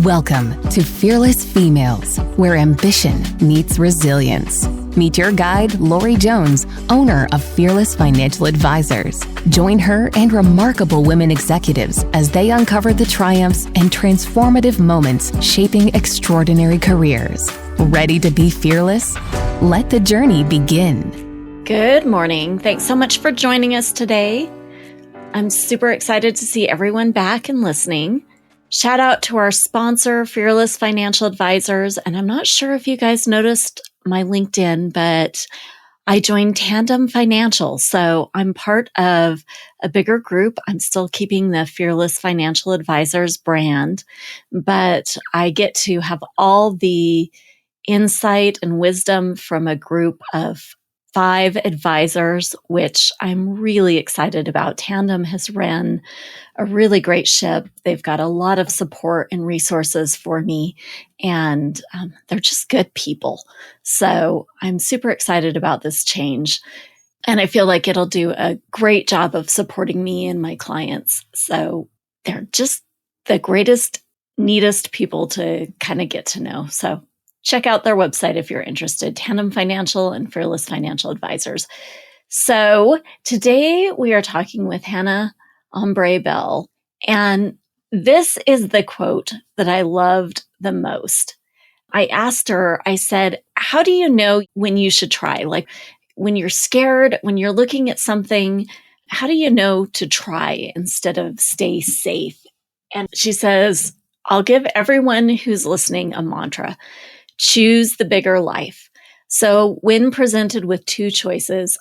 Welcome to Fearless Females, where ambition meets resilience. Meet your guide, Lorie Jones, owner of Fearless Financial Advisors. Join her and remarkable women executives as they uncover the triumphs and transformative moments shaping extraordinary careers. Ready to be fearless? Let the journey begin. Good morning. Thanks so much for joining us today. I'm super excited to see everyone back and listening. Shout out to our sponsor, Fearless Financial Advisors. And I'm not sure if you guys noticed my LinkedIn, but I joined Tandem Financial. So I'm part of a bigger group. I'm still keeping the Fearless Financial Advisors brand, but I get to have all the insight and wisdom from a group of 5 advisors, which I'm really excited about. Tandem has ran a really great ship. They've got a lot of support and resources for me, and they're just good people. So I'm super excited about this change, and I feel like it'll do a great job of supporting me and my clients. So they're just the greatest, neatest people to kind of get to know. So check out their website if you're interested, Tandem Financial and Fearless Financial Advisors. So today we are talking with Hannah Hembree Bell, and this is the quote that I loved the most. I asked her, I said, how do you know when you should try? Like when you're scared, when you're looking at something, how do you know to try instead of stay safe? And she says, I'll give everyone who's listening a mantra. Choose the bigger life. So when presented with 2 choices,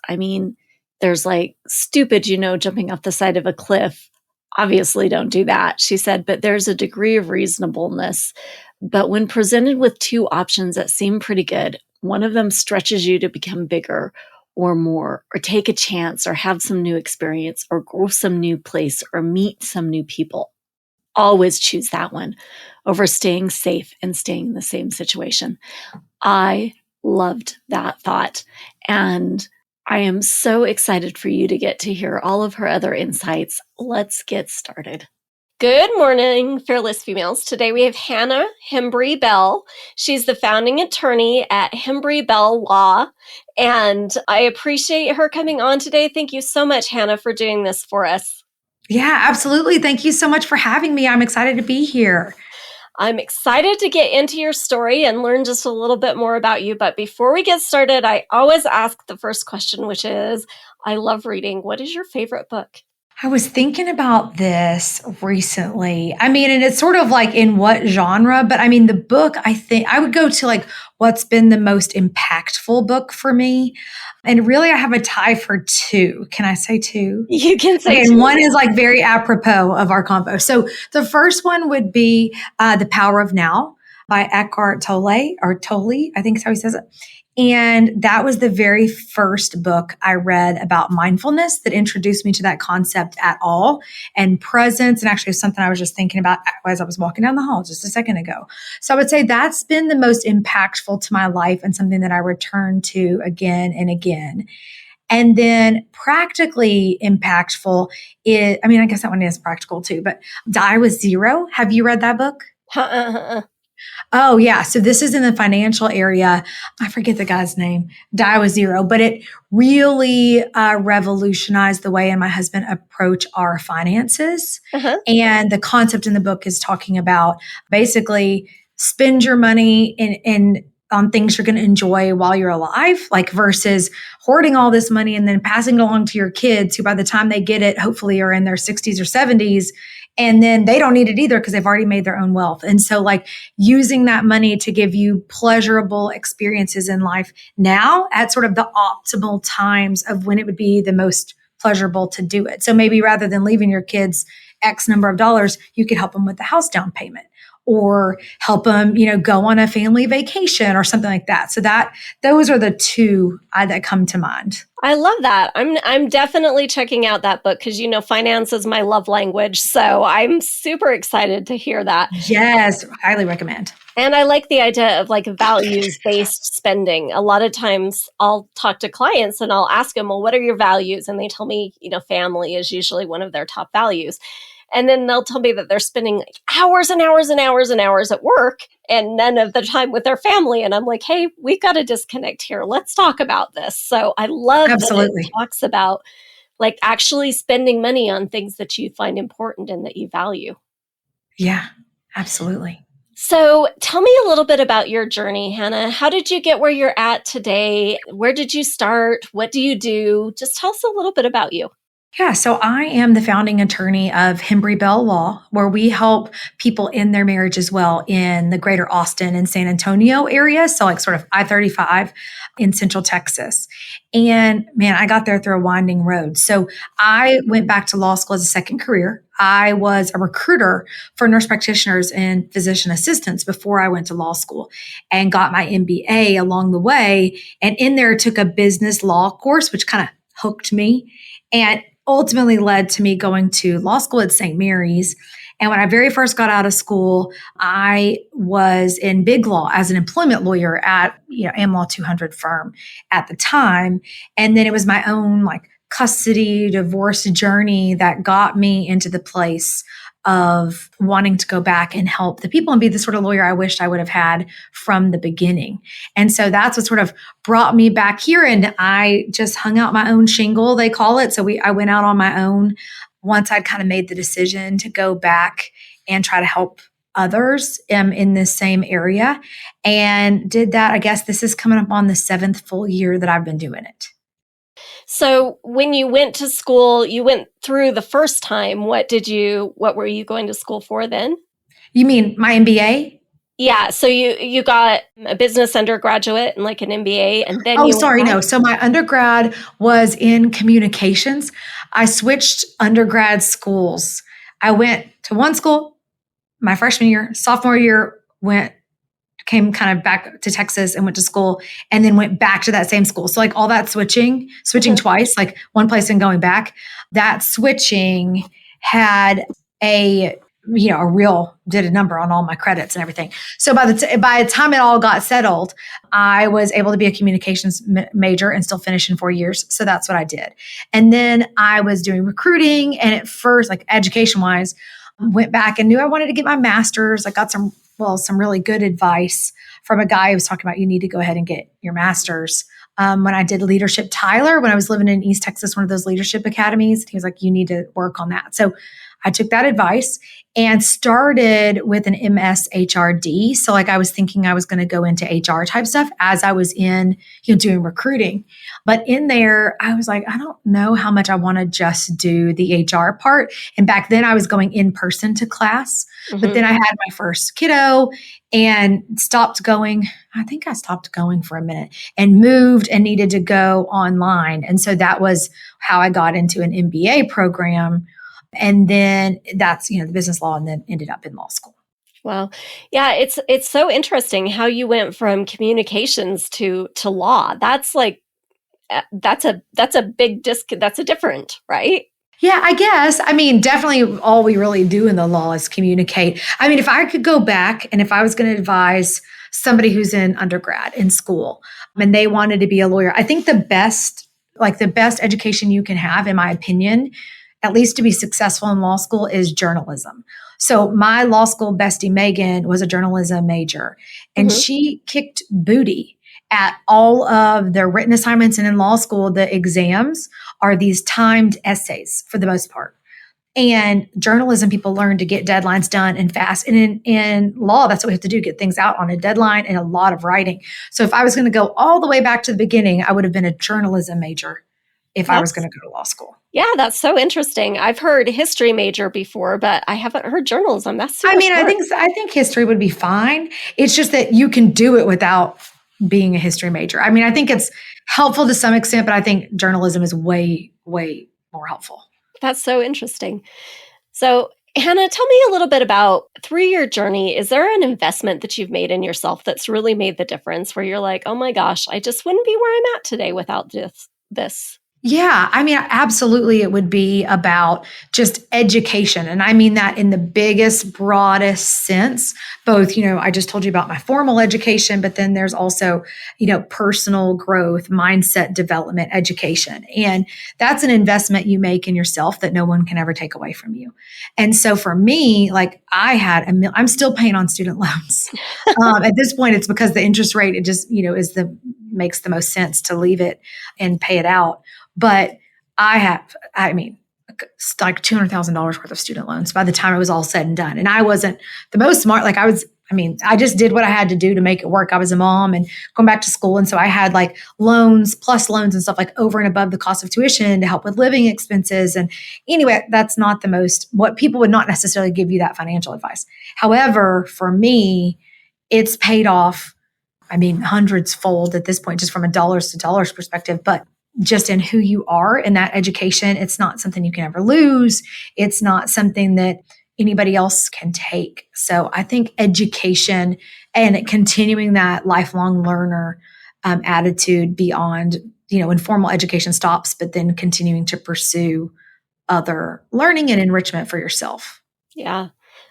there's like stupid, jumping off the side of a cliff. Obviously don't do that, she said, but there's a degree of reasonableness. But when presented with 2 options that seem pretty good, one of them stretches you to become bigger or more, or take a chance, or have some new experience, or go some new place, or meet some new people. Always choose that one over staying safe and staying in the same situation. I loved that thought. And I am so excited for you to get to hear all of her other insights. Let's get started. Good morning, Fearless Females. Today we have Hannah Hembree Bell. She's the founding attorney at Hembree Bell Law, and I appreciate her coming on today. Thank you so much, Hannah, for doing this for us. Yeah, absolutely. Thank you so much for having me. I'm excited to be here. I'm excited to get into your story and learn just a little bit more about you. But before we get started, I always ask the first question, which is, I love reading. What is your favorite book? I was thinking about this recently. And it's sort of like in what genre, but the book, I think I would go to like what's been the most impactful book for me. And really, I have a tie for 2. Can I say 2? You can say 2. And one is like very apropos of our convo. So the first one would be The Power of Now by Eckhart Tolle, or Tolle, I think is how he says it. And that was the very first book I read about mindfulness that introduced me to that concept at all, and presence. And actually, something I was just thinking about as I was walking down the hall just a second ago. So I would say that's been the most impactful to my life, and something that I return to again and again. And then practically impactful is, I guess that one is practical too, but Die with Zero. Have you read that book? Oh, yeah. So this is in the financial area. I forget the guy's name, Die with Zero, but it really revolutionized the way and my husband approach our finances. And the concept in the book is talking about basically spend your money in on things you're going to enjoy while you're alive, like versus hoarding all this money and then passing it along to your kids who by the time they get it, hopefully are in their 60s or 70s. And then they don't need it either because they've already made their own wealth. And so like using that money to give you pleasurable experiences in life now at sort of the optimal times of when it would be the most pleasurable to do it. So maybe rather than leaving your kids X number of dollars, you could help them with the house down payment, or help them, go on a family vacation or something like that. So those are the 2 that come to mind. I love that. I'm definitely checking out that book because, finance is my love language. So I'm super excited to hear that. Yes, highly recommend. And I like the idea of like values-based spending. A lot of times I'll talk to clients and I'll ask them, well, what are your values? And they tell me, family is usually one of their top values. And then they'll tell me that they're spending like hours and hours and hours and hours at work and none of the time with their family. And I'm like, hey, we've got to disconnect here. Let's talk about this. So I love that it talks about like actually spending money on things that you find important and that you value. Yeah, absolutely. So tell me a little bit about your journey, Hannah. How did you get where you're at today? Where did you start? What do you do? Just tell us a little bit about you. Yeah, so I am the founding attorney of Hembree Bell Law, where we help people in their marriage as well in the greater Austin and San Antonio area. So like sort of I-35 in Central Texas. And man, I got there through a winding road. So I went back to law school as a second career. I was a recruiter for nurse practitioners and physician assistants before I went to law school and got my MBA along the way. And in there took a business law course, which kind of hooked me and ultimately led to me going to law school at St. Mary's. And when I very first got out of school, I was in big law as an employment lawyer at, AmLaw 200 firm at the time. And then it was my own like custody divorce journey that got me into the place of wanting to go back and help the people and be the sort of lawyer I wished I would have had from the beginning. And so that's what sort of brought me back here. And I just hung out my own shingle, they call it. So I went out on my own once I'd kind of made the decision to go back and try to help others in this same area, and did that. I guess this is coming up on the 7th full year that I've been doing it. So when you went to school, you went through the first time. What were you going to school for then? You mean my MBA? Yeah. So you got a business undergraduate and like an MBA and then no. So my undergrad was in communications. I switched undergrad schools. I went to one school my freshman year, sophomore year, came kind of back to Texas and went to school and then went back to that same school. So like all that switching twice, like one place and going back, that switching had did a number on all my credits and everything. So by the time it all got settled, I was able to be a communications major and still finish in 4 years. So that's what I did. And then I was doing recruiting, and at first, like education wise, went back and knew I wanted to get my master's. I got some really good advice from a guy who was talking about you need to go ahead and get your master's. When I did Leadership Tyler, when I was living in East Texas, one of those leadership academies, he was like, you need to work on that. So I took that advice and started with an MSHRD. So like I was thinking I was going to go into HR type stuff as I was in, doing recruiting. But in there, I was like, I don't know how much I want to just do the HR part. And back then I was going in person to class, but then I had my first kiddo and stopped going. I think I stopped going for a minute and moved and needed to go online. And so that was how I got into an MBA program. And then that's, the business law, and then ended up in law school. Wow. Yeah, it's so interesting how you went from communications to law. That's like, that's a big that's a different, right? Yeah, I guess. I mean, definitely all we really do in the law is communicate. I mean, if I could go back and if I was going to advise somebody who's in undergrad in school and they wanted to be a lawyer, I think the best education you can have, in my opinion, at least to be successful in law school, is journalism. So my law school bestie, Megan, was a journalism major, and she kicked booty at all of the written assignments. And in law school, the exams are these timed essays for the most part. And journalism, people learn to get deadlines done and fast. And in law, that's what we have to do, get things out on a deadline and a lot of writing. So if I was going to go all the way back to the beginning, I would have been a journalism major if I was going to go to law school. Yeah, that's so interesting. I've heard history major before, but I haven't heard journalism. That's super smart. I think history would be fine. It's just that you can do it without being a history major. I mean, I think it's helpful to some extent, but I think journalism is way, way more helpful. That's so interesting. So, Hannah, tell me a little bit about, through your journey, is there an investment that you've made in yourself that's really made the difference where you're like, oh my gosh, I just wouldn't be where I'm at today without this? Yeah, I mean, absolutely, it would be about just education. And I mean that in the biggest, broadest sense. Both, I just told you about my formal education, but then there's also, personal growth, mindset development, education. And that's an investment you make in yourself that no one can ever take away from you. And so for me, like I'm still paying on student loans. At this point, it's because the interest rate, it just, makes the most sense to leave it and pay it out. But I mean, like $200,000 worth of student loans by the time it was all said and done. And I wasn't the most smart. I just did what I had to do to make it work. I was a mom and going back to school. And so I had like loans plus loans and stuff like over and above the cost of tuition to help with living expenses. And anyway, that's not what people would not necessarily give you that financial advice. However, for me, it's paid off. I mean, hundreds fold at this point, just from a dollars to dollars perspective, but just in who you are in that education. It's not something you can ever lose. It's not something that anybody else can take. So I think education and continuing that lifelong learner attitude beyond, when formal education stops, but then continuing to pursue other learning and enrichment for yourself. Yeah.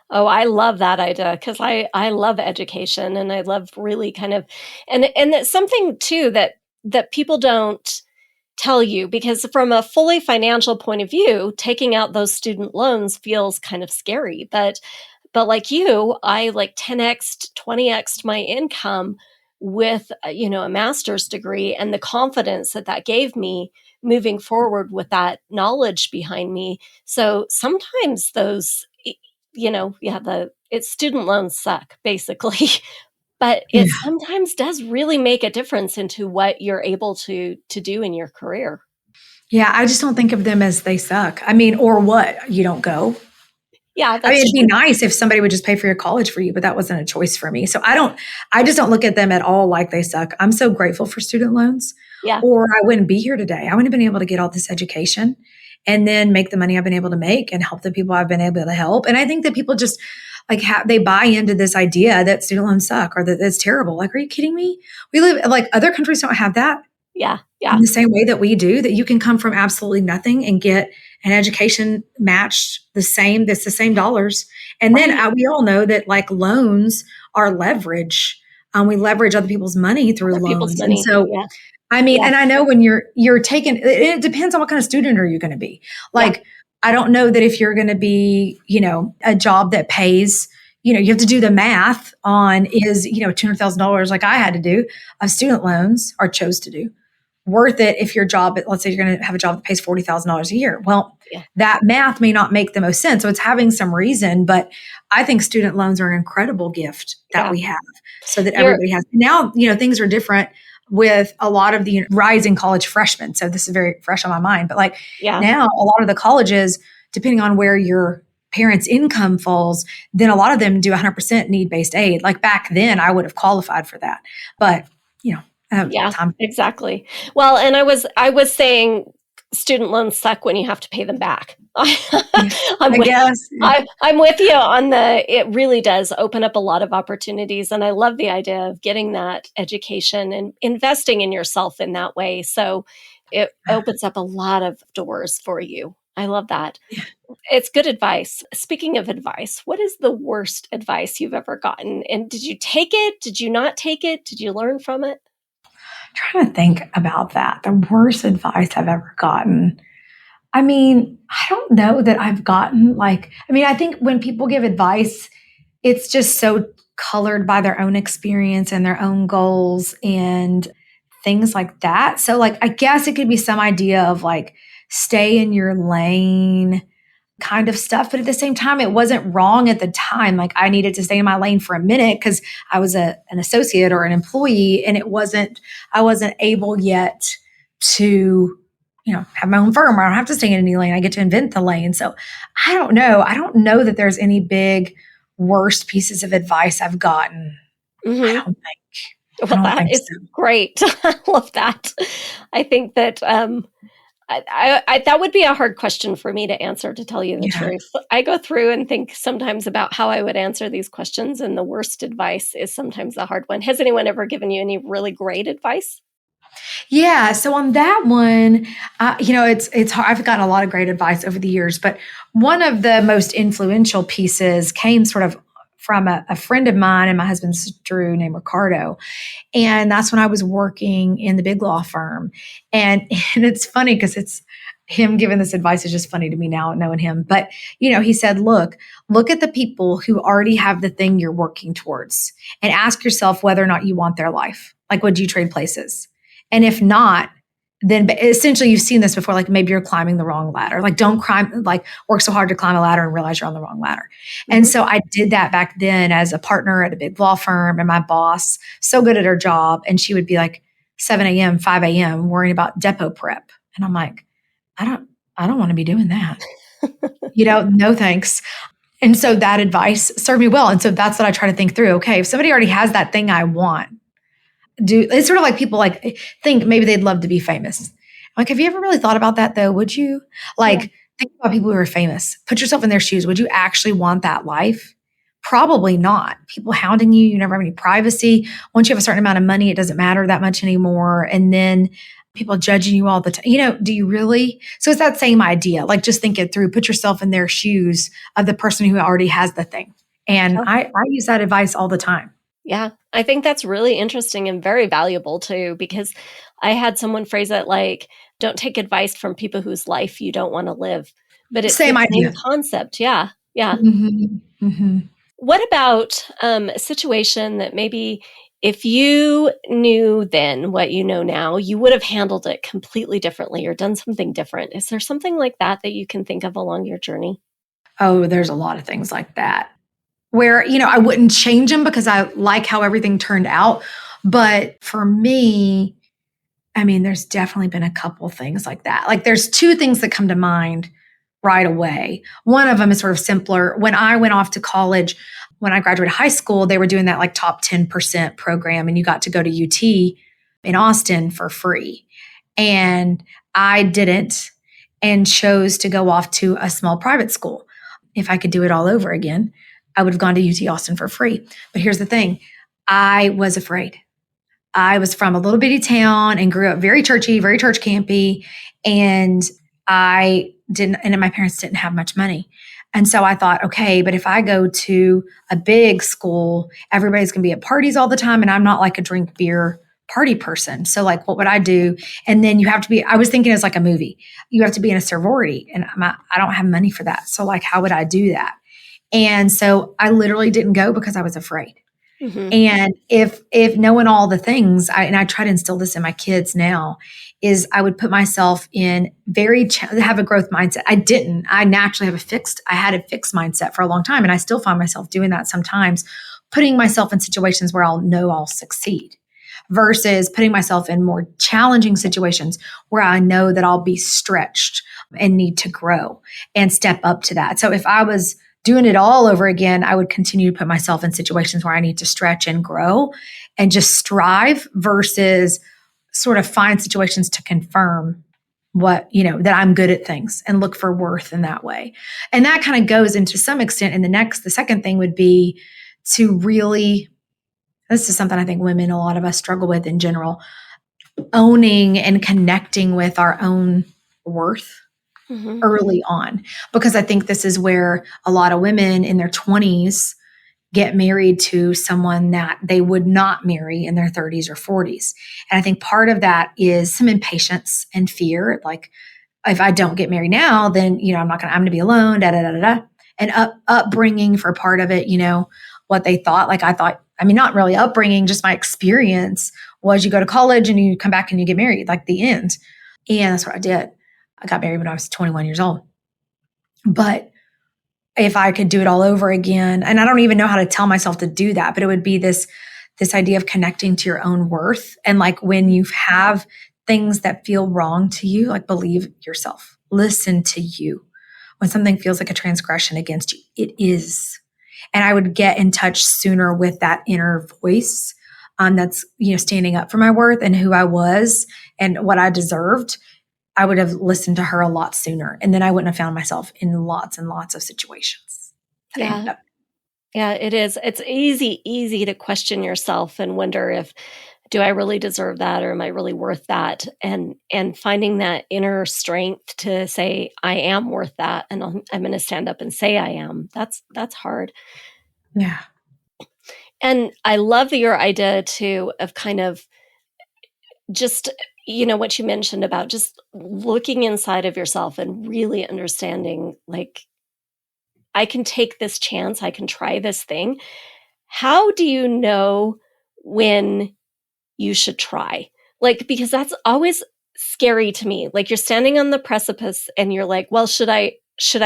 Oh, I love that idea because I love education and I love really kind of, and it's something too that people don't tell you, because from a fully financial point of view, taking out those student loans feels kind of scary. But like you, I like 10x, 20x my income with, a master's degree, and the confidence that gave me moving forward with that knowledge behind me. So sometimes those, student loans suck basically. But it sometimes does really make a difference into what you're able to do in your career. Yeah, I just don't think of them as they suck. I mean, or what? You don't go. Yeah, it'd be nice if somebody would just pay for your college for you, but that wasn't a choice for me. So I just don't look at them at all like they suck. I'm so grateful for student loans. Yeah. Or I wouldn't be here today. I wouldn't have been able to get all this education and then make the money I've been able to make and help the people I've been able to help. And I think that people just they buy into this idea that student loans suck or that it's terrible. Like, are you kidding me? We live like other countries don't have that. Yeah. Yeah. In the same way that we do, that you can come from absolutely nothing and get an education matched that's the same dollars. And then we all know that like loans are leverage. We leverage other people's money through loans. And so, yeah. I mean, and I know when you're taking, it depends on what kind of student are you going to be. Like, I don't know that if you're going to be, a job that pays, you have to do the math on is, $200,000 like I had to do of student loans or chose to do worth it if your job, let's say you're going to have a job that pays $40,000 a year. Well, that math may not make the most sense. So it's having some reason, but I think student loans are an incredible gift that we have so that everybody has. Now, things are different with a lot of the rising college freshmen. So this is very fresh on my mind, but now a lot of the colleges, depending on where your parents' income falls, then a lot of them do 100% need-based aid. Like back then I would have qualified for that, but exactly. Well, and I was saying student loans suck when you have to pay them back. I'm with you on it really does open up a lot of opportunities. And I love the idea of getting that education and investing in yourself in that way. So it opens up a lot of doors for you. I love that. Yeah. It's good advice. Speaking of advice, what is the worst advice you've ever gotten? And did you take it? Did you not take it? Did you learn from it? I'm trying to think about that. The worst advice I've ever gotten. I mean, I don't know that I've gotten I think when people give advice, it's just so colored by their own experience and their own goals and things like that. So I guess it could be some idea of stay in your lane kind of stuff. But at the same time, it wasn't wrong at the time. I needed to stay in my lane for a minute because I was an associate or an employee, and I wasn't able yet to, have my own firm where I don't have to stay in any lane. I get to invent the lane. So I don't know. I don't know that there's any big worst pieces of advice I've gotten. Mm-hmm. I don't think. Well, that is great. I love that. I think that, I that would be a hard question for me to answer, to tell you the truth. I go through and think sometimes about how I would answer these questions, and the worst advice is sometimes the hard one. Has anyone ever given you any really great advice? Yeah. So on that one, it's hard. I've gotten a lot of great advice over the years, but one of the most influential pieces came sort of from a friend of mine and my husband's Drew named Ricardo. And that's when I was working in the big law firm. And it's funny because it's him giving this advice is just funny to me now, knowing him. But, he said, look at the people who already have the thing you're working towards and ask yourself whether or not you want their life. Like, would you trade places? And if not, then essentially you've seen this before, like maybe you're climbing the wrong ladder. Like don't work so hard to climb a ladder and realize you're on the wrong ladder. Mm-hmm. And so I did that back then as a partner at a big law firm, and my boss, so good at her job. And she would be like 7 a.m., 5 a.m. worrying about depot prep. And I'm like, I don't want to be doing that. No thanks. And so that advice served me well. And so that's what I try to think through. Okay, if somebody already has that thing I want, it's sort of like people think maybe they'd love to be famous. Like, have you ever really thought about that though? Would you think about people who are famous, put yourself in their shoes. Would you actually want that life? Probably not. People hounding you. You never have any privacy. Once you have a certain amount of money, it doesn't matter that much anymore. And then people judging you all the time. Do you really? So it's that same idea. Like just think it through, put yourself in their shoes of the person who already has the thing. And I use that advice all the time. Yeah, I think that's really interesting and very valuable too, because I had someone phrase it like, don't take advice from people whose life you don't want to live. But it's same the idea. same concept. Yeah. Mm-hmm. Mm-hmm. What about a situation that maybe if you knew then what you know now, you would have handled it completely differently or done something different? Is there something like that you can think of along your journey? Oh, there's a lot of things like that where, I wouldn't change them because I like how everything turned out. But for me, there's definitely been a couple things like that. Like there's two things that come to mind right away. One of them is sort of simpler. When I went off to college, when I graduated high school, they were doing that like top 10% program, and you got to go to UT in Austin for free. And I didn't, and chose to go off to a small private school. If I could do it all over again, I would have gone to UT Austin for free. But here's the thing. I was afraid. I was from a little bitty town and grew up very churchy, very church campy. And my parents didn't have much money. And so I thought, okay, but if I go to a big school, everybody's going to be at parties all the time. And I'm not like a drink beer party person. So like, what would I do? And then I was thinking it's like a movie. You have to be in a sorority, and I don't have money for that. So like, how would I do that? And so I literally didn't go because I was afraid. Mm-hmm. And if knowing all the things, and I try to instill this in my kids now, is I would put myself in have a growth mindset. I naturally I had a fixed mindset for a long time. And I still find myself doing that sometimes, putting myself in situations where I'll succeed versus putting myself in more challenging situations where I know that I'll be stretched and need to grow and step up to that. So if I was doing it all over again, I would continue to put myself in situations where I need to stretch and grow and just strive versus sort of find situations to confirm that I'm good at things and look for worth in that way. And that kind of goes into some extent. And the second thing would be to really, this is something I think women, a lot of us struggle with in general, owning and connecting with our own worth. Mm-hmm. Early on, because I think this is where a lot of women in their 20s get married to someone that they would not marry in their 30s or 40s. And I think part of that is some impatience and fear. Like, if I don't get married now, then, I'm going to be alone, And upbringing for part of it, what they thought. Like I thought, not really upbringing, just my experience was you go to college and you come back and you get married, like the end. And that's what I did. I got married when I was 21 years old. But if I could do it all over again, and I don't even know how to tell myself to do that, but it would be this idea of connecting to your own worth. And like when you have things that feel wrong to you, like believe yourself, listen to you. When something feels like a transgression against you, it is. And I would get in touch sooner with that inner voice that's, standing up for my worth and who I was and what I deserved. I would have listened to her a lot sooner. And then I wouldn't have found myself in lots and lots of situations. Yeah, it is. It's easy to question yourself and wonder if do I really deserve that, or am I really worth that? And finding that inner strength to say, I am worth that, and I'm going to stand up and say I am. That's hard. Yeah. And I love your idea too of kind of just, what you mentioned about just looking inside of yourself and really understanding, like, I can take this chance, I can try this thing. How do you know when you should try? Like, because that's always scary to me. Like, you're standing on the precipice and you're like, well, should I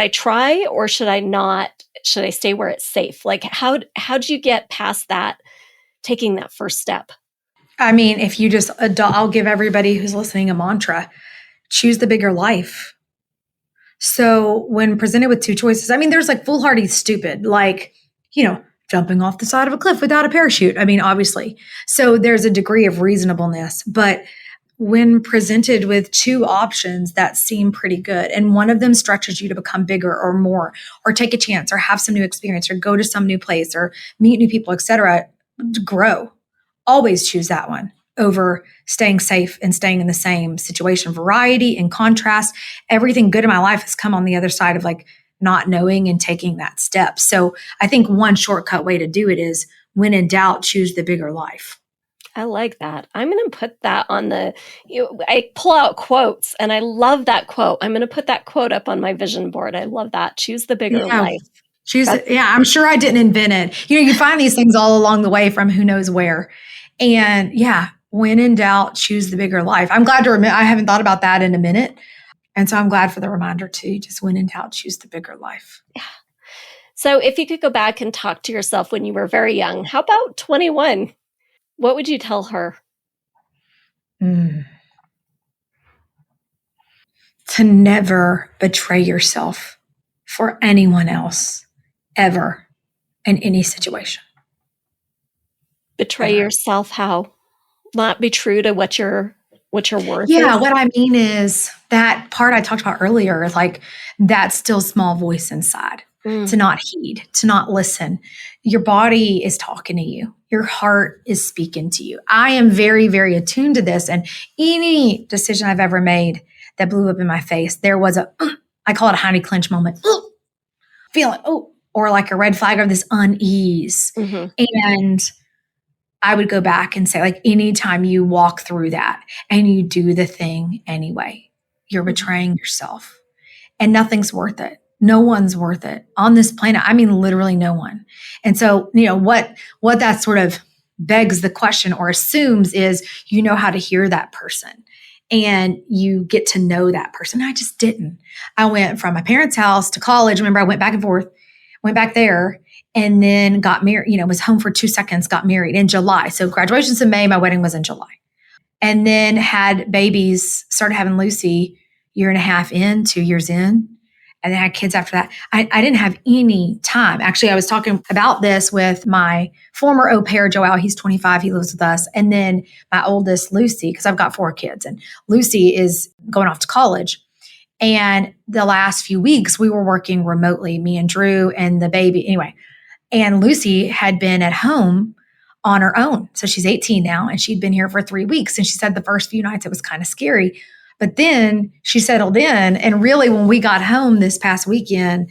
try, or should I not? Should I stay where it's safe? Like, how do you get past that, taking that first step? I mean, if you just, I'll give everybody who's listening a mantra: choose the bigger life. So when presented with two choices, I mean, there's like foolhardy stupid, like, jumping off the side of a cliff without a parachute. I mean, obviously. So there's a degree of reasonableness, but when presented with two options that seem pretty good, and one of them stretches you to become bigger or more, or take a chance, or have some new experience, or go to some new place, or meet new people, etc., grow, always choose that one over staying safe and staying in the same situation. Variety and contrast, everything good in my life has come on the other side of like not knowing and taking that step. So I think one shortcut way to do it is, when in doubt, choose the bigger life. I like that. I'm going to put that on I pull out quotes, and I love that quote. I'm going to put that quote up on my vision board. I love that. Choose the bigger life. I'm sure I didn't invent it. You find these things all along the way from who knows where. And when in doubt, choose the bigger life. I'm glad to I haven't thought about that in a minute. And so I'm glad for the reminder too, just when in doubt, choose the bigger life. Yeah. So if you could go back and talk to yourself when you were very young, how about 21? What would you tell her? To never betray yourself for anyone else, ever, in any situation. Betray yourself how? Not be true to what you're worth. Yeah, what I mean is that part I talked about earlier, like that still small voice inside, to not heed, to not listen. Your body is talking to you. Your heart is speaking to you. I am very, very attuned to this. And any decision I've ever made that blew up in my face, there was I call it a honey clench moment. Feeling, or like a red flag of this unease. Mm-hmm. And I would go back and say, like, anytime you walk through that and you do the thing anyway, you're betraying yourself, and nothing's worth it. No one's worth it on this planet. I mean, literally no one. And so, what that sort of begs the question or assumes is, how to hear that person and you get to know that person. I just didn't. I went from my parents' house to college. Remember, I went back and forth, went back there, and then got married, was home for 2 seconds, got married in July. So graduation's in May, my wedding was in July. And then had babies, started having Lucy 1.5 in, 2 years in, and then had kids after that. I didn't have any time. Actually, I was talking about this with my former au pair, Joel. He's 25, he lives with us. And then my oldest, Lucy, because I've got 4 kids, and Lucy is going off to college. And the last few weeks we were working remotely, me and Drew and the baby. Anyway, and Lucy had been at home on her own. So she's 18 now, and she'd been here for 3 weeks. And she said the first few nights it was kind of scary, but then she settled in. And really, when we got home this past weekend,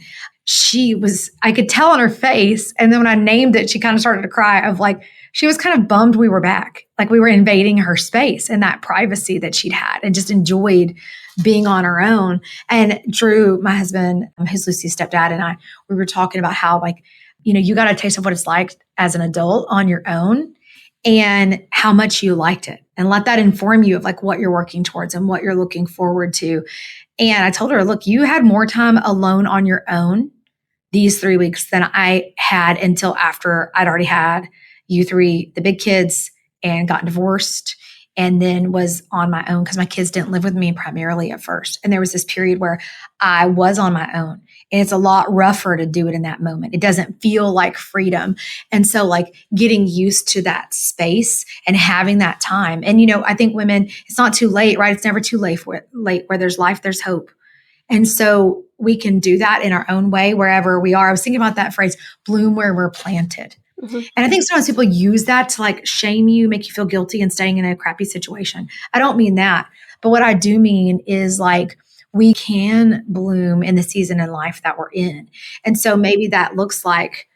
I could tell on her face. And then when I named it, she kind of started to cry of like, she was kind of bummed we were back. Like we were invading her space and that privacy that she'd had, and just enjoyed being on her own. And Drew, my husband, who's Lucy's stepdad, and we were talking about how, like, you got a taste of what it's like as an adult on your own and how much you liked it, and let that inform you of like what you're working towards and what you're looking forward to. And I told her, look, you had more time alone on your own these 3 weeks than I had until after I'd already had you 3, the big kids, and got divorced, and then was on my own because my kids didn't live with me primarily at first. And there was this period where I was on my own, and it's a lot rougher to do it in that moment. It doesn't feel like freedom. And so like getting used to that space and having that time. And, I think women, it's not too late, right? It's never too late. Where there's life, there's hope. And so we can do that in our own way, wherever we are. I was thinking about that phrase, bloom where we're planted. Mhm. And I think sometimes people use that to like shame you, make you feel guilty and staying in a crappy situation. I don't mean that. But what I do mean is like we can bloom in the season in life that we're in. And so maybe that looks like,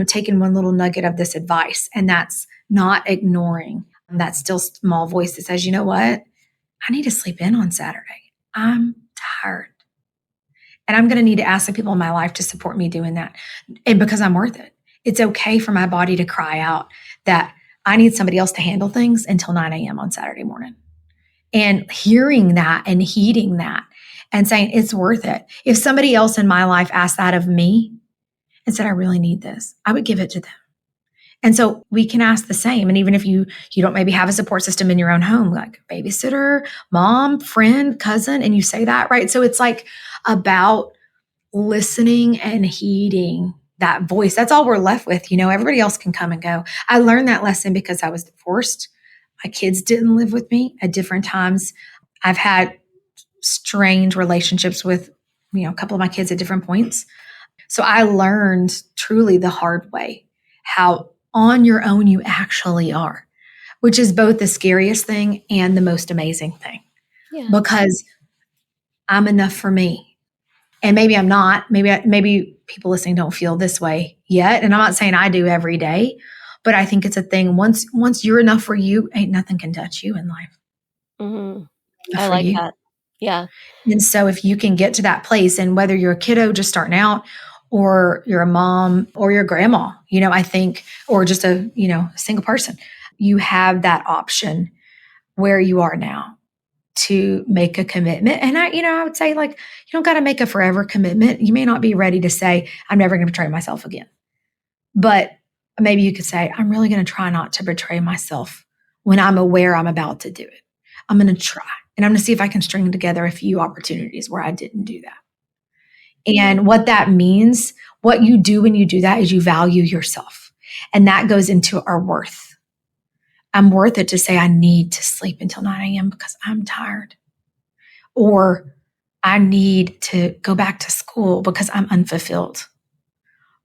taking one little nugget of this advice, and that's not ignoring that still small voice that says, you know what? I need to sleep in on Saturday. I'm tired. And I'm going to need to ask the people in my life to support me doing that. And because I'm worth it. It's okay for my body to cry out that I need somebody else to handle things until 9 a.m. on Saturday morning. And hearing that and heeding that and saying it's worth it. If somebody else in my life asked that of me and said, I really need this, I would give it to them. And so we can ask the same. And even if you don't maybe have a support system in your own home, like babysitter, mom, friend, cousin, and you say that, right? So it's like about listening and heeding that voice. That's all we're left with. Everybody else can come and go. I learned that lesson because I was divorced. My kids didn't live with me at different times. I've had strange relationships with, a couple of my kids at different points. So I learned truly the hard way how on your own you actually are, which is both the scariest thing and the most amazing thing. Yeah. Because I'm enough for me. And maybe I'm not. Maybe people listening don't feel this way yet. And I'm not saying I do every day, but I think it's a thing. Once you're enough for you, ain't nothing can touch you in life. Mm-hmm. I like that. Yeah. And so if you can get to that place, and whether you're a kiddo just starting out, or you're a mom, or your grandma, I think, or just a single person, you have that option where you are now to make a commitment. And I would say, like, you don't got to make a forever commitment. You may not be ready to say, I'm never going to betray myself again. But maybe you could say, I'm really going to try not to betray myself when I'm aware I'm about to do it. I'm going to try. And I'm going to see if I can string together a few opportunities where I didn't do that. And what that means, what you do when you do that is you value yourself. And that goes into our worth. I'm worth it to say I need to sleep until 9 a.m. because I'm tired. Or I need to go back to school because I'm unfulfilled.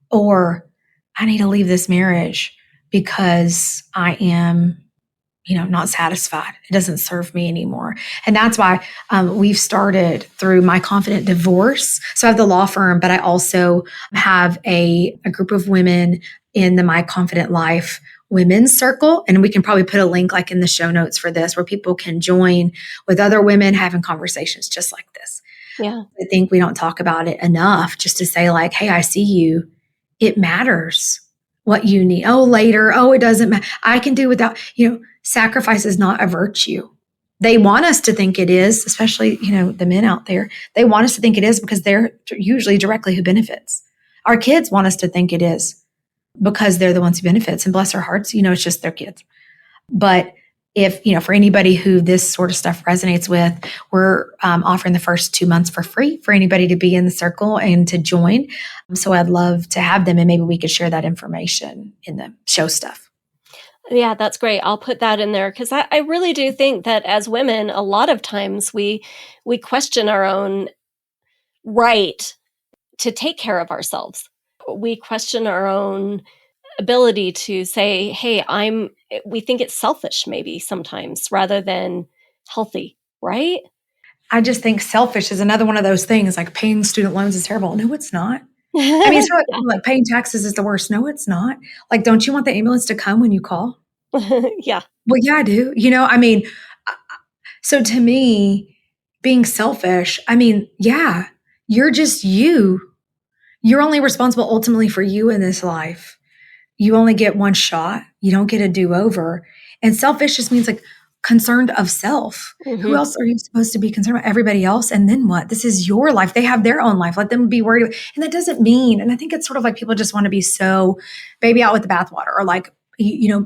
Or I need to leave this marriage because I am, not satisfied. It doesn't serve me anymore. And that's why we've started through My Confident Divorce. So I have the law firm, but I also have a group of women in the My Confident Life Women's Circle. And we can probably put a link like in the show notes for this, where people can join with other women having conversations just like this. Yeah. I think we don't talk about it enough, just to say like, hey, I see you. It matters what you need. Oh, later. Oh, it doesn't matter. I can do without, sacrifice is not a virtue. They want us to think it is, especially, the men out there. They want us to think it is because they're usually directly who benefits. Our kids want us to think it is because they're the ones who benefits, and bless their hearts, it's just their kids. But if, for anybody who this sort of stuff resonates with, we're offering the first 2 months for free for anybody to be in the circle and to join. So I'd love to have them, and maybe we could share that information in the show stuff. Yeah, that's great. I'll put that in there because I really do think that as women, a lot of times we question our own right to take care of ourselves. We question our own ability to say, hey, we think it's selfish maybe sometimes rather than healthy, right? I just think selfish is another one of those things, like paying student loans is terrible. No, it's not. I mean, it's not like paying taxes is the worst. No, it's not. Like, don't you want the ambulance to come when you call? Yeah. Well, yeah, I do. So to me, being selfish, yeah, you're just you. You're only responsible ultimately for you in this life. You only get one shot. You don't get a do-over. And selfish just means like concerned of self. Mm-hmm. Who else are you supposed to be concerned about? Everybody else. And then what? This is your life. They have their own life. Let them be worried. And that doesn't mean, and I think it's sort of like people just want to be so baby out with the bathwater, or like,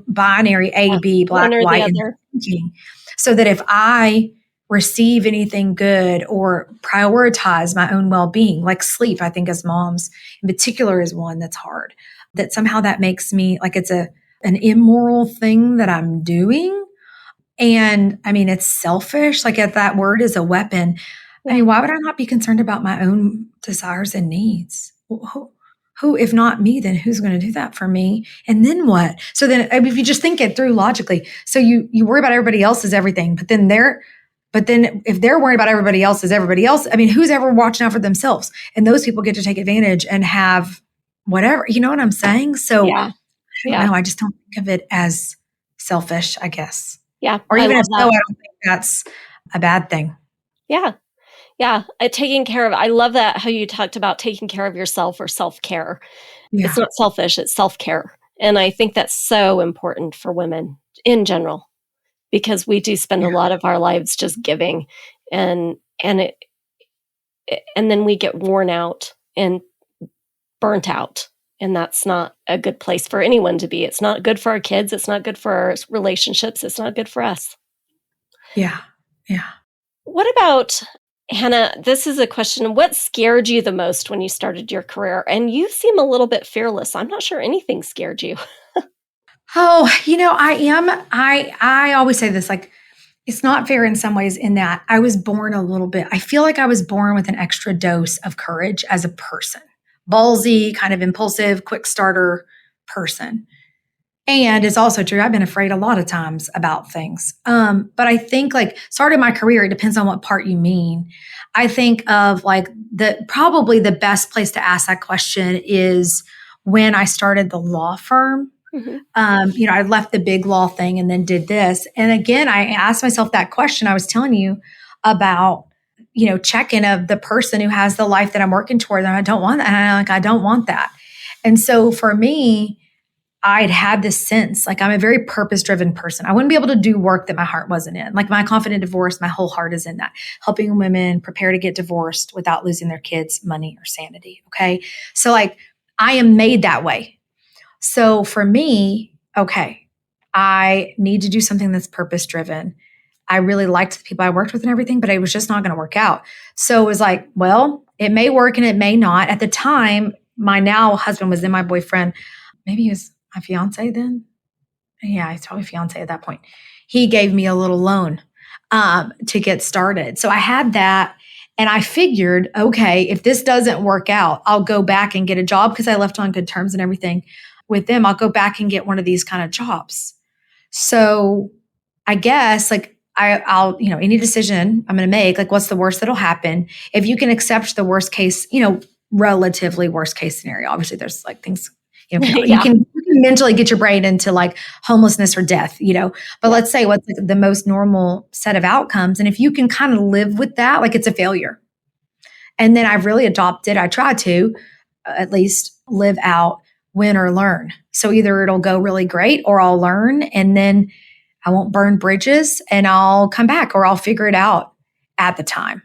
binary A, B, black, white, and thinking. So that if I receive anything good or prioritize my own well-being, like sleep, I think as moms in particular is one that's hard, that somehow that makes me like it's an immoral thing that I'm doing. And it's selfish. Like if that word is a weapon, why would I not be concerned about my own desires and needs? who, if not me, then who's going to do that for me? And then what? So then, I mean, if you just think it through logically, so you worry about everybody else's everything, but then if they're worried about everybody else's everybody else, I mean, who's ever watching out for themselves? And those people get to take advantage and have whatever, you know what I'm saying? So I don't know. I just don't think of it as selfish, I guess. Yeah. Or even if so, I don't think that's a bad thing. Yeah. Yeah. Taking care of, I love that how you talked about taking care of yourself or self-care. Yeah. It's not selfish, it's self-care. And I think that's so important for women in general, because we do spend a lot of our lives just giving and then we get worn out and burnt out. And that's not a good place for anyone to be. It's not good for our kids. It's not good for our relationships. It's not good for us. Yeah. Yeah. What about, Hannah, this is a question. What scared you the most when you started your career? And you seem a little bit fearless. I'm not sure anything scared you. Oh, I always say this, like, it's not fair in some ways in that I was born I feel like I was born with an extra dose of courage as a person. Ballsy, kind of impulsive, quick starter person. And it's also true, I've been afraid a lot of times about things. But I think like starting my career, it depends on what part you mean. I think of like probably the best place to ask that question is when I started the law firm. Mm-hmm. I left the big law thing and then did this. And again, I asked myself that question I was telling you about, check-in of the person who has the life that I'm working toward. And I don't want that. And I don't want that. And so for me, I'd had this sense, like I'm a very purpose-driven person. I wouldn't be able to do work that my heart wasn't in. Like my confident divorce, my whole heart is in that. Helping women prepare to get divorced without losing their kids, money, or sanity. Okay. So like I am made that way. So for me, okay, I need to do something that's purpose-driven. I really liked the people I worked with and everything, but it was just not going to work out. So it was like, well, it may work and it may not. At the time, my now husband was then my boyfriend. Maybe he was my fiance then. Yeah, he's probably fiance at that point. He gave me a little loan to get started. So I had that and I figured, okay, if this doesn't work out, I'll go back and get a job because I left on good terms and everything with them. I'll go back and get one of these kind of jobs. So I guess like I'll, any decision I'm going to make, like what's the worst that'll happen? If you can accept the worst case, relatively worst case scenario, obviously there's like things, you can mentally get your brain into like homelessness or death, but let's say what's the most normal set of outcomes. And if you can kind of live with that, like it's a failure. And then I've really I try to at least live out win or learn. So either it'll go really great or I'll learn and then I won't burn bridges and I'll come back or I'll figure it out at the time.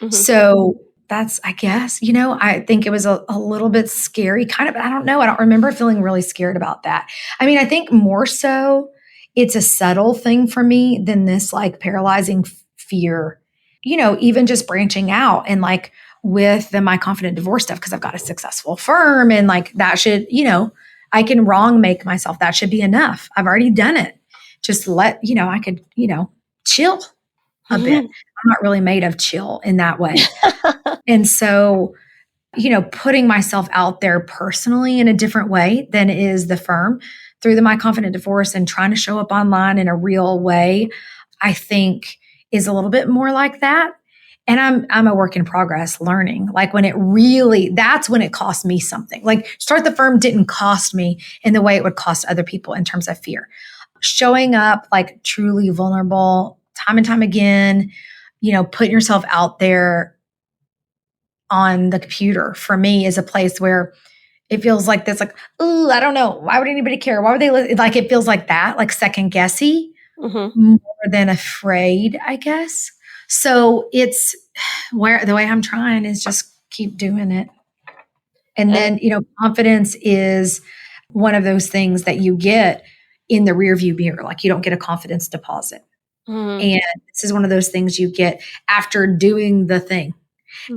Mm-hmm. So that's, I guess, I think it was a little bit scary kind of, I don't know. I don't remember feeling really scared about that. I mean, I think more so it's a subtle thing for me than this like paralyzing fear, even just branching out and like with my confident divorce stuff, because I've got a successful firm and like that should, I can wrong make myself. That should be enough. I've already done it. Just I could, chill a bit. I'm not really made of chill in that way. And so, putting myself out there personally in a different way than is the firm through my confident divorce and trying to show up online in a real way, I think is a little bit more like that. And I'm a work in progress learning. Like that's when it cost me something. Like start the firm didn't cost me in the way it would cost other people in terms of fear. Showing up like truly vulnerable time and time again, putting yourself out there on the computer for me is a place where it feels like this, like, oh, I don't know. Why would anybody care? Why would they listen? Like, it feels like that, like second guessy more than afraid, I guess. So it's where the way I'm trying is just keep doing it. And then, confidence is one of those things that you get in the rearview mirror. Like you don't get a confidence deposit. And this is one of those things you get after doing the thing.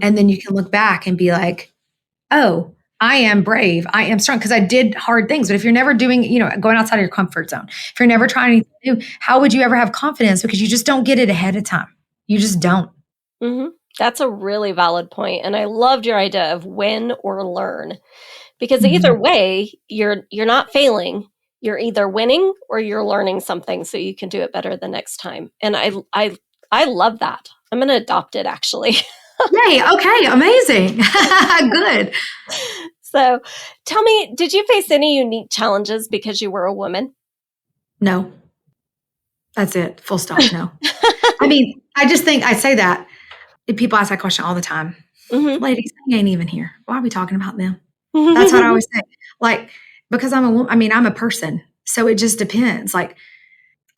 And then you can look back and be like, oh, I am brave. I am strong because I did hard things. But if you're never doing, going outside of your comfort zone, if you're never trying anything new, how would you ever have confidence? Because you just don't get it ahead of time. You just don't. Mm-hmm. That's a really valid point. And I loved your idea of win or learn, because Mhm. either way, you're not failing. You're either winning or you're learning something so you can do it better the next time. And I love that. I'm going to adopt it, actually. Yay. Okay. Amazing. Good. So tell me, did you face any unique challenges because you were a woman? No. That's it. Full stop. No. I mean, I just think I say that. People ask that question all the time. Mhm. Ladies, they ain't even here. Why are we talking about them? That's what I always say. Like, because I'm a woman, I mean, I'm a person. So it just depends. Like,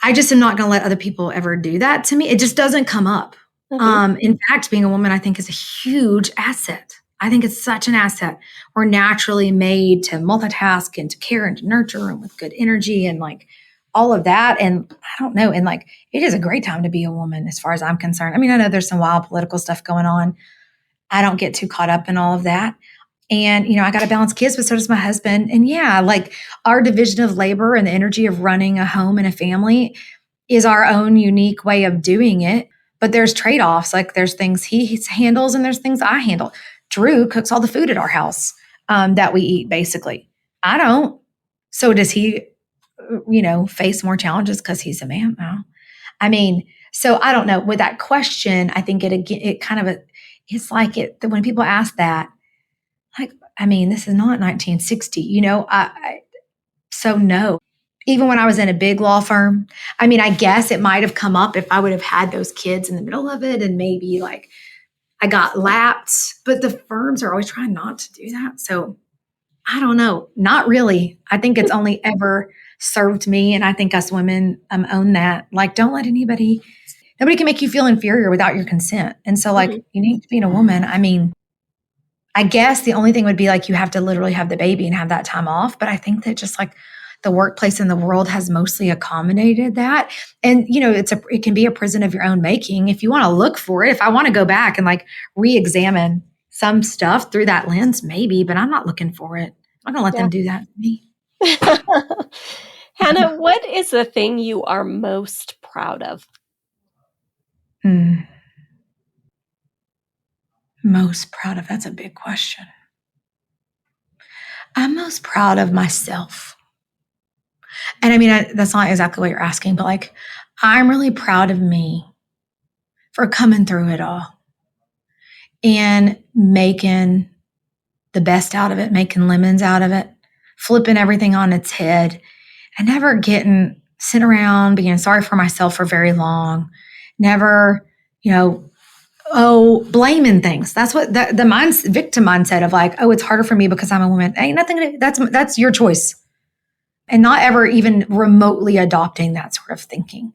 I just am not going to let other people ever do that to me. It just doesn't come up. Mhm. In fact, being a woman, I think is a huge asset. I think it's such an asset. We're naturally made to multitask and to care and to nurture and with good energy and like all of that. And I don't know. And like, it is a great time to be a woman as far as I'm concerned. I mean, I know there's some wild political stuff going on. I don't get too caught up in all of that. And, you know, I got to balance kids, but so does my husband. And yeah, like our division of labor and the energy of running a home and a family is our own unique way of doing it. But there's trade-offs. Like there's things he handles and there's things I handle. Drew cooks all the food at our house that we eat, basically. I don't. So does he, you know, face more challenges because he's a man? No. I mean, so I don't know. With that question, I think it kind of, it's like it, when people ask that, like, I mean, this is not 1960, you know, so no. Even when I was in a big law firm, I mean, I guess it might have come up if I would have had those kids in the middle of it and maybe like I got lapped, but the firms are always trying not to do that. So I don't know. Not really. I think it's only ever served me. And I think us women own that. Like, don't let nobody can make you feel inferior without your consent. And so like, Mhm. you need to be a woman. I mean, I guess the only thing would be like you have to literally have the baby and have that time off. But I think that just like the workplace in the world has mostly accommodated that. And, you know, it can be a prison of your own making. If you want to look for it, if I want to go back and like re-examine some stuff through that lens, maybe, but I'm not looking for it. I'm not going to let them do that to me. Hannah, what is the thing you are most proud of? Most proud of? That's a big question. I'm most proud of myself. And I mean, that's not exactly what you're asking, but like, I'm really proud of me for coming through it all and making the best out of it, making lemons out of it, flipping everything on its head, and never getting sitting around being sorry for myself for very long. Never, you know, blaming things. That's what the victim mindset of like, oh, it's harder for me because I'm a woman. Ain't nothing. That's your choice. And not ever even remotely adopting that sort of thinking,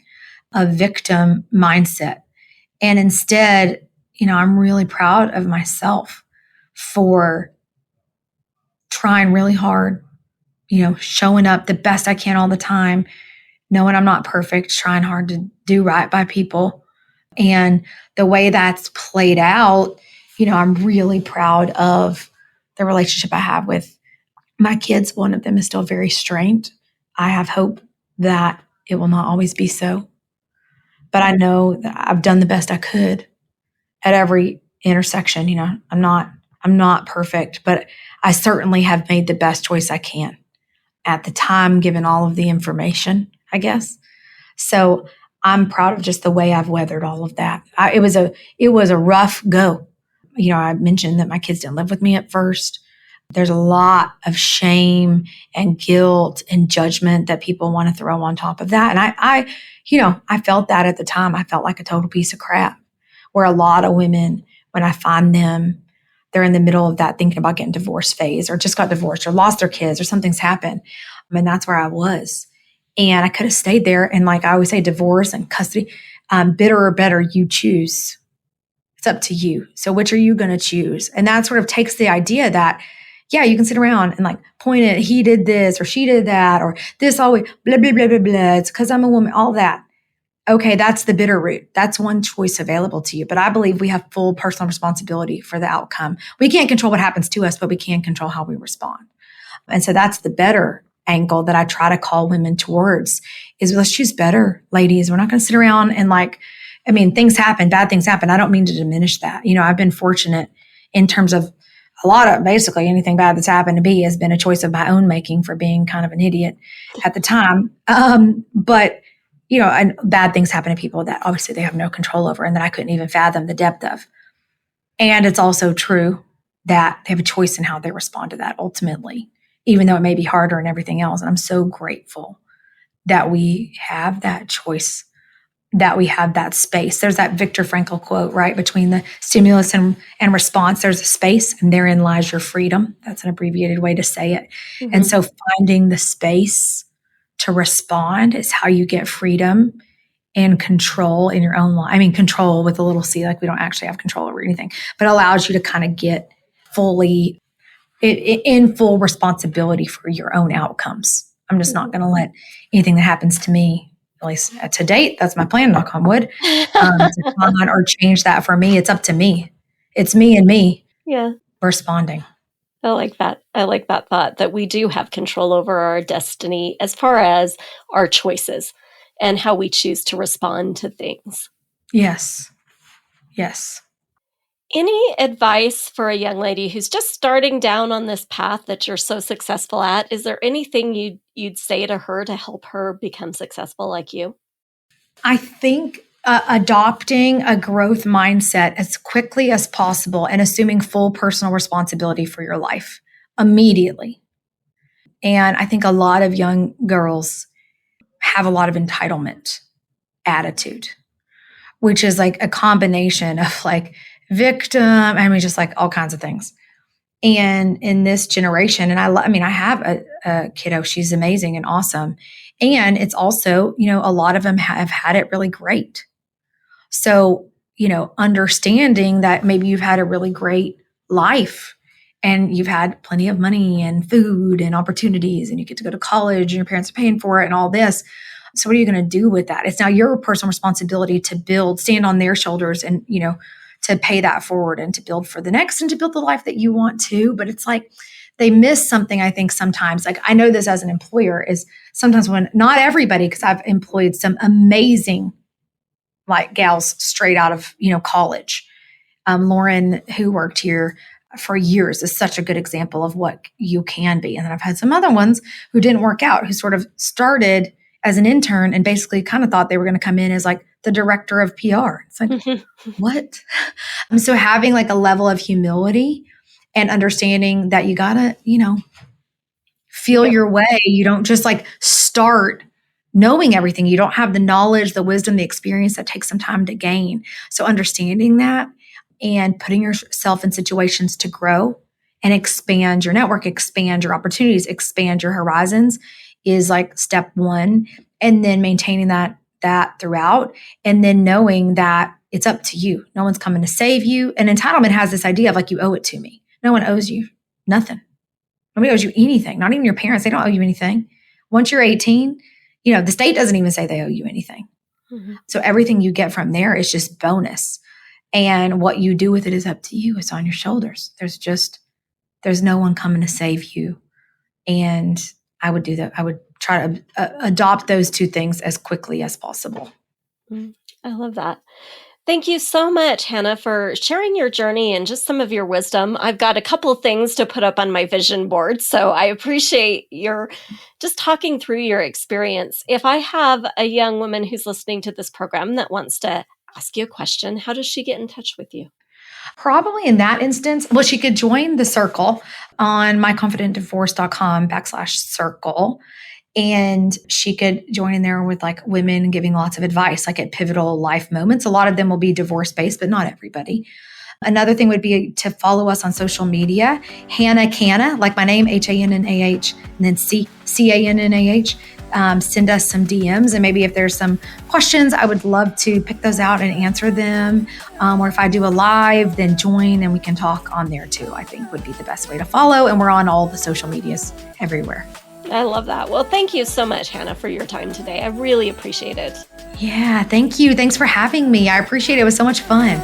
a victim mindset. And instead, you know, I'm really proud of myself for trying really hard, you know, showing up the best I can all the time, knowing I'm not perfect, trying hard to do right by people. And the way that's played out, you know, I'm really proud of the relationship I have with my kids. One of them is still very strained. I have hope that it will not always be so. But I know that I've done the best I could at every intersection. You know, I'm not perfect, but I certainly have made the best choice I can at the time, given all of the information, I guess. So I'm proud of just the way I've weathered all of that. It was a rough go. You know, I mentioned that my kids didn't live with me at first. There's a lot of shame and guilt and judgment that people want to throw on top of that. And I felt that at the time. I felt like a total piece of crap, where a lot of women, when I find them, they're in the middle of that thinking about getting divorced phase or just got divorced or lost their kids or something's happened. And that's where I was. And I could have stayed there. And like I always say, divorce and custody, bitter or better, you choose. It's up to you. So which are you going to choose? And that sort of takes the idea that, yeah, you can sit around and like point at he did this or she did that or this always blah, blah, blah, blah, blah. It's because I'm a woman, all that. Okay, that's the bitter root. That's one choice available to you. But I believe we have full personal responsibility for the outcome. We can't control what happens to us, but we can control how we respond. And so that's the better angle that I try to call women towards is let's choose better, ladies. We're not going to sit around and like, I mean, things happen, bad things happen. I don't mean to diminish that. I've been fortunate in terms of a lot of basically anything bad that's happened to me has been a choice of my own making for being kind of an idiot at the time. But and bad things happen to people that obviously they have no control over and that I couldn't even fathom the depth of. And it's also true that they have a choice in how they respond to that ultimately, even though it may be harder and everything else. And I'm so grateful that we have that choice, that we have that space. There's that Viktor Frankl quote, right? Between the stimulus and response, there's a space, and therein lies your freedom. That's an abbreviated way to say it. Mm-hmm. And so finding the space to respond is how you get freedom and control in your own life. I mean, control with a little c, like we don't actually have control over anything, but allows you to kind of get fully in full responsibility for your own outcomes. I'm just not going to let anything that happens to me, at least to date, that's my plan, knock on wood, to con or change that for me. It's up to me. It's me and me responding. I like that. I like that thought that we do have control over our destiny as far as our choices and how we choose to respond to things. Yes. Yes. Any advice for a young lady who's just starting down on this path that you're so successful at? Is there anything you'd say to her to help her become successful like you? I think adopting a growth mindset as quickly as possible and assuming full personal responsibility for your life immediately. And I think a lot of young girls have a lot of entitlement attitude, which is like a combination of like victim, just like all kinds of things. And in this generation, and I have a kiddo, she's amazing and awesome. And it's also, a lot of them have had it really great. So, understanding that maybe you've had a really great life and you've had plenty of money and food and opportunities and you get to go to college and your parents are paying for it and all this. So what are you going to do with that? It's now your personal responsibility to stand on their shoulders and, to pay that forward and to build for the next and to build the life that you want to. But it's like they miss something, I think, sometimes. Like I know this as an employer is sometimes when not everybody, because I've employed some amazing like gals straight out of, college. Lauren, who worked here for years, is such a good example of what you can be. And then I've had some other ones who didn't work out, who sort of started as an intern and basically kind of thought they were going to come in as like the director of PR. It's like, what? So having like a level of humility and understanding that you gotta, feel your way. You don't just like start knowing everything. You don't have the knowledge, the wisdom, the experience that takes some time to gain. So understanding that and putting yourself in situations to grow and expand your network, expand your opportunities, expand your horizons is like step one. And then maintaining that throughout. And then knowing that it's up to you. No one's coming to save you. And entitlement has this idea of like, you owe it to me. No one owes you nothing. Nobody owes you anything. Not even your parents. They don't owe you anything. Once you're 18, the state doesn't even say they owe you anything. Mm-hmm. So everything you get from there is just bonus. And what you do with it is up to you. It's on your shoulders. There's no one coming to save you. And I would do that. I would try to adopt those two things as quickly as possible. I love that. Thank you so much, Hannah, for sharing your journey and just some of your wisdom. I've got a couple things to put up on my vision board, so I appreciate your just talking through your experience. If I have a young woman who's listening to this program that wants to ask you a question, how does she get in touch with you? Probably in that instance, well, she could join the circle on myconfidentdivorce.com/circle. And she could join in there with like women giving lots of advice, like at pivotal life moments. A lot of them will be divorce-based, but not everybody. Another thing would be to follow us on social media. Hannah Canna, like my name, Hannah, and then Cannah. Send us some DMs. And maybe if there's some questions, I would love to pick those out and answer them. Or if I do a live, then join and we can talk on there too, I think would be the best way to follow. And we're on all the social medias everywhere. I love that. Well, thank you so much, Hannah, for your time today. I really appreciate it. Yeah, thank you. Thanks for having me. I appreciate it. It was so much fun.